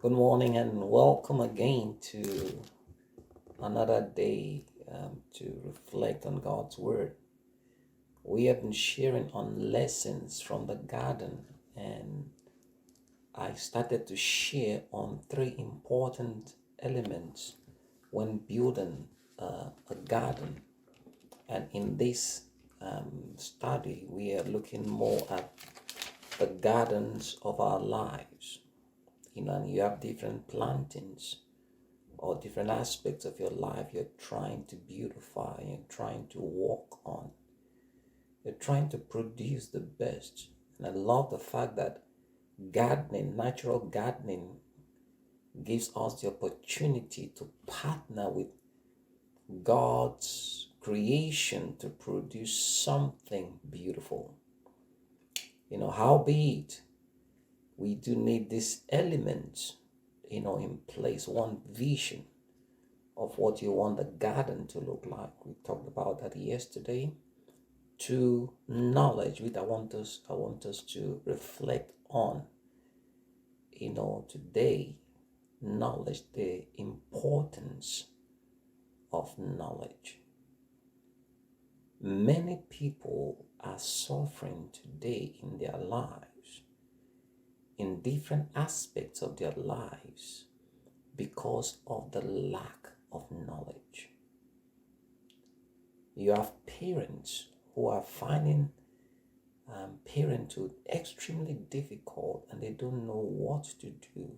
Good morning and welcome again to another day to reflect on God's Word. We have been sharing on lessons from the garden, and I started to share on three important elements when building a garden. And in this study, we are looking more at the gardens of our lives. And you have different plantings or different aspects of your life you're trying to beautify, you're trying to work on, you're trying to produce the best. And I love the fact that gardening, natural gardening, gives us the opportunity to partner with God's creation to produce something beautiful. Howbeit, we do need these elements, in place, one vision of what you want the garden to look like. We talked about that yesterday. To knowledge, which I want us to reflect on, today. Knowledge, the importance of knowledge. Many people are suffering today in their lives, in different aspects of their lives, because of the lack of knowledge. You have parents who are finding parenthood extremely difficult, and they don't know what to do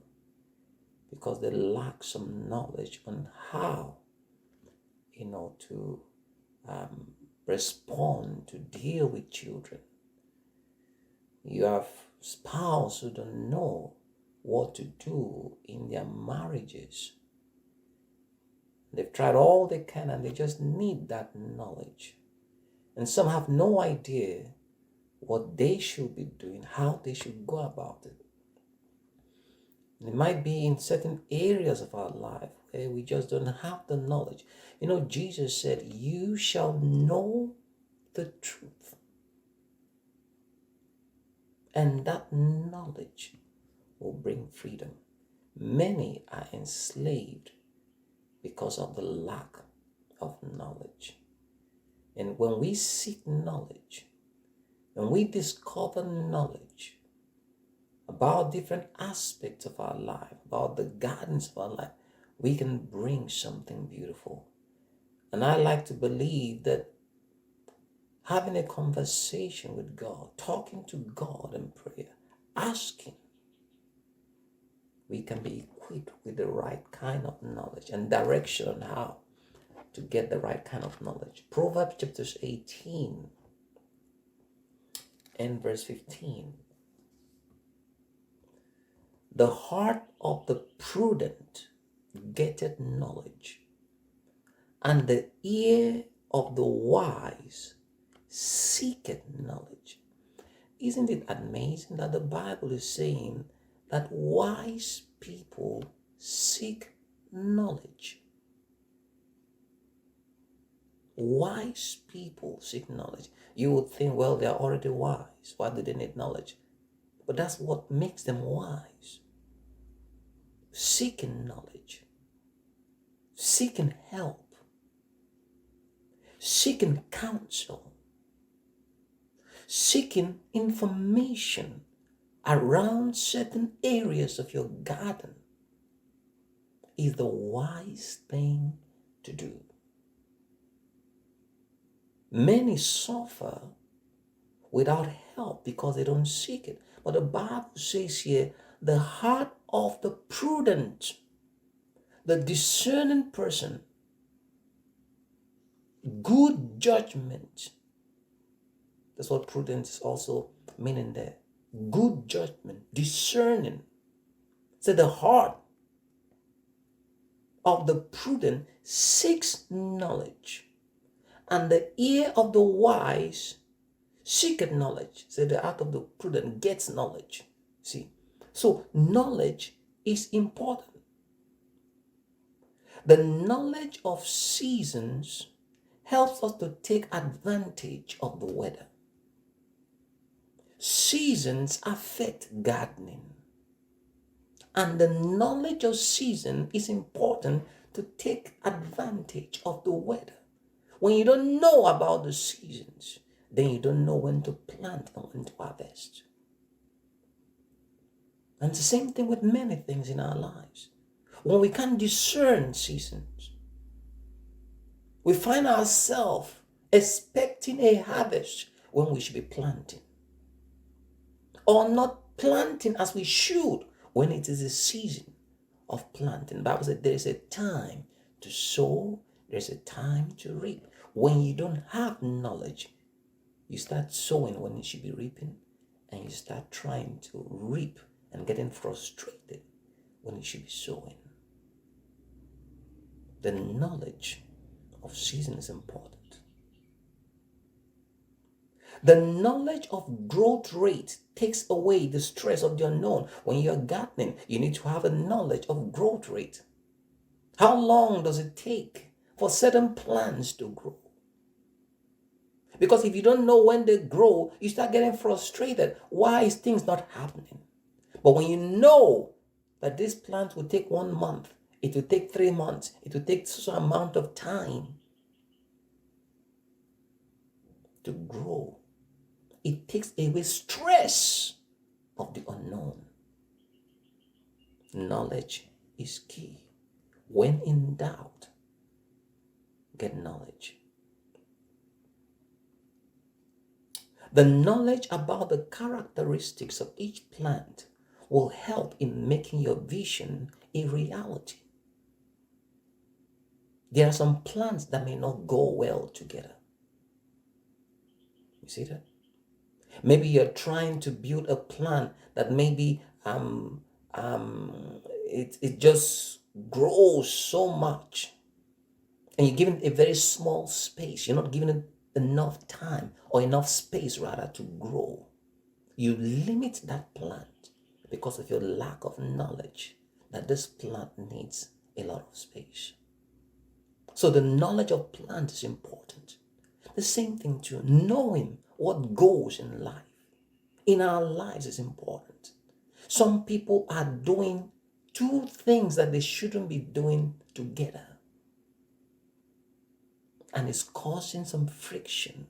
because they lack some knowledge on how to respond, to deal with children. You have spouse who don't know what to do in their marriages. They've tried all they can and they just need that knowledge. And some have no idea what they should be doing, how they should go about it. And it might be in certain areas of our life where we just don't have the knowledge. Jesus said, "You shall know the truth, and that knowledge will bring freedom." Many are enslaved because of the lack of knowledge. And when we seek knowledge, when we discover knowledge about different aspects of our life, about the gardens of our life, we can bring something beautiful. And I like to believe that having a conversation with God, talking to God in prayer, asking, we can be equipped with the right kind of knowledge and direction on how to get the right kind of knowledge. Proverbs chapter 18 and verse 15. The heart of the prudent getteth knowledge, and the ear of the wise seeketh knowledge. Isn't it amazing that the Bible is saying that wise people seek knowledge? Wise people seek knowledge. You would think, well, they're already wise. Why do they need knowledge? But that's what makes them wise. Seeking knowledge, seeking help, seeking counsel, seeking information around certain areas of your garden is the wise thing to do. Many suffer without help because they don't seek it. But the Bible says here, the heart of the prudent, the discerning person, good judgment. That's what prudence is also meaning there. Good judgment, discerning. So the heart of the prudent seeks knowledge, and the ear of the wise seeketh knowledge. So the heart of the prudent gets knowledge. See, so knowledge is important. The knowledge of seasons helps us to take advantage of the weather. Seasons affect gardening. And the knowledge of season is important to take advantage of the weather. When you don't know about the seasons, then you don't know when to plant and when to harvest. And it's the same thing with many things in our lives. When we can't discern seasons, we find ourselves expecting a harvest when we should be planting, or not planting as we should when it is a season of planting. The Bible said there is a time to sow, there's a time to reap. When you don't have knowledge, you start sowing when you should be reaping, and you start trying to reap and getting frustrated when you should be sowing. The knowledge of season is important. The knowledge of growth rate takes away the stress of the unknown. When you're gardening, you need to have a knowledge of growth rate. How long does it take for certain plants to grow? Because if you don't know when they grow, you start getting frustrated. Why is things not happening? But when you know that this plant will take 1 month, it will take 3 months, it will take such an amount of time to grow, it takes away stress of the unknown. Knowledge is key. When in doubt, get knowledge. The knowledge about the characteristics of each plant will help in making your vision a reality. There are some plants that may not go well together. You see that? Maybe you're trying to build a plant that maybe it just grows so much, and you're giving it a very small space. You're not giving it enough time, or enough space rather, to grow. You limit that plant because of your lack of knowledge that this plant needs a lot of space. So the knowledge of plant is important. The same thing too, knowing what goes in life, in our lives, is important. Some people are doing 2 things that they shouldn't be doing together, and it's causing some friction.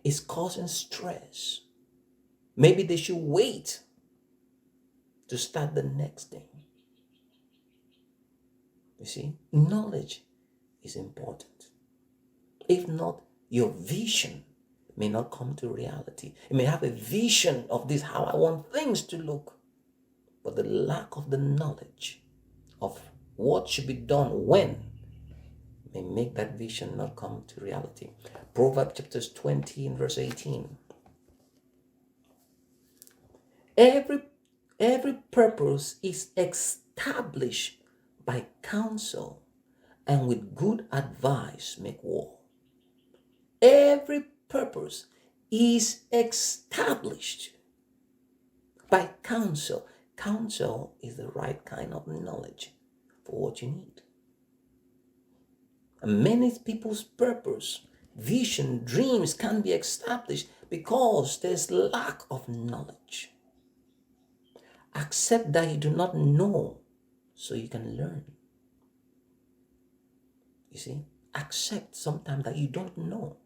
It's causing stress. Maybe they should wait to start the next thing. You see, knowledge is important. If not, your vision may not come to reality. You may have a vision of this, how I want things to look, but the lack of the knowledge of what should be done when may make that vision not come to reality. Proverbs chapter 20 and verse 18. Every purpose is established by counsel, and with good advice make war. Every purpose is established by counsel. Counsel is the right kind of knowledge for what you need. And many people's purpose, vision, dreams can be established because there's lack of knowledge. Accept that you do not know so you can learn. You see, accept sometimes that you don't know.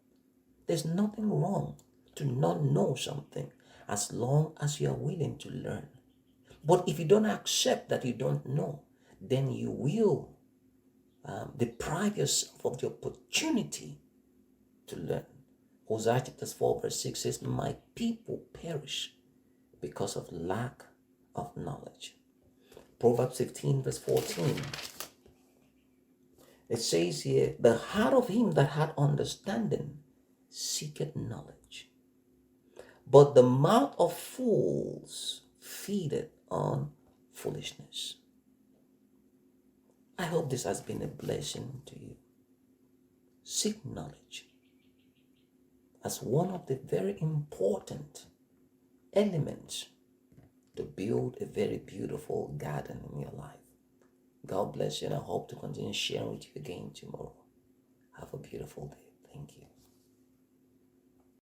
There's nothing wrong to not know something as long as you are willing to learn. But if you don't accept that you don't know, then you will deprive yourself of the opportunity to learn. Hosea chapter 4 verse 6 says, my people perish because of lack of knowledge. Proverbs 15 verse 14. It says here, the heart of him that had understanding seeketh knowledge, but the mouth of fools feedeth on foolishness. I hope this has been a blessing to you. Seek knowledge as one of the very important elements to build a very beautiful garden in your life. God bless you, and I hope to continue sharing with you again tomorrow. Have a beautiful day. Thank you.